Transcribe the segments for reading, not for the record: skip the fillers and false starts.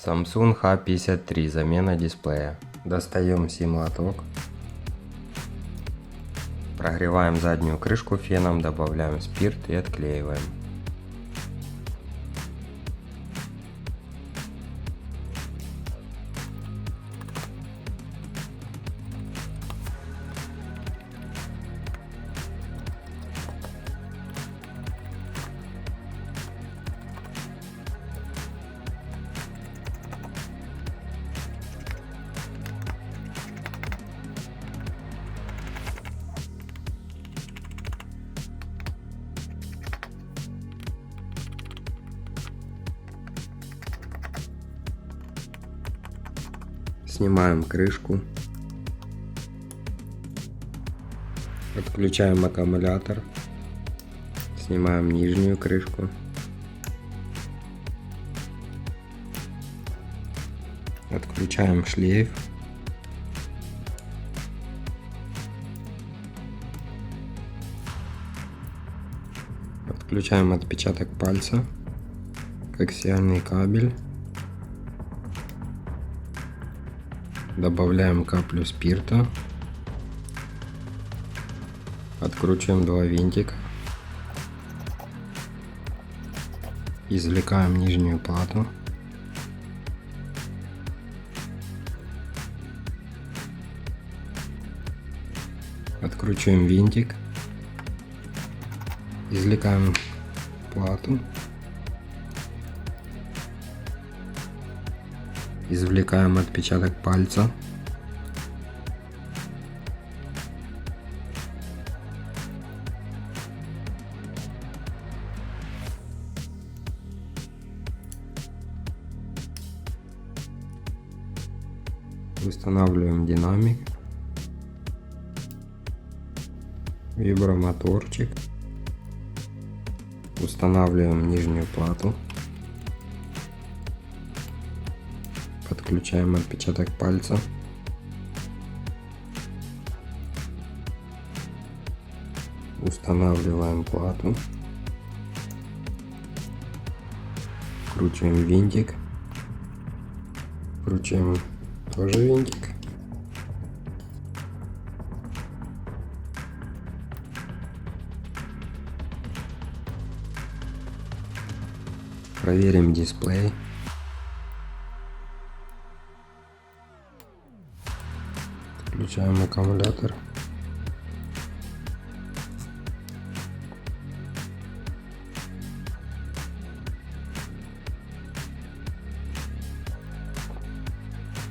Samsung H53, замена дисплея. Достаем сим-лоток. Прогреваем заднюю крышку феном, добавляем спирт и отклеиваем. Снимаем крышку. Отключаем аккумулятор. Снимаем нижнюю крышку. Отключаем шлейф. Отключаем отпечаток пальца, коаксиальный кабель. Добавляем каплю спирта. Откручиваем два винтика. Извлекаем нижнюю плату. Откручиваем винтик. Извлекаем плату. Извлекаем отпечаток пальца. Устанавливаем динамик. Вибромоторчик. Устанавливаем нижнюю плату. Подключаем отпечаток пальца. Устанавливаем плату. Вкручиваем винтик. Вкручиваем тоже винтик. Проверим дисплей. Включаем аккумулятор.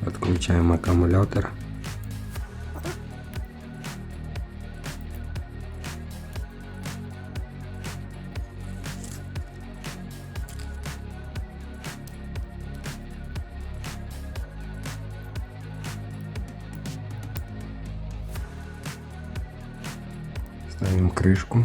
Отключаем аккумулятор. Ставим крышку.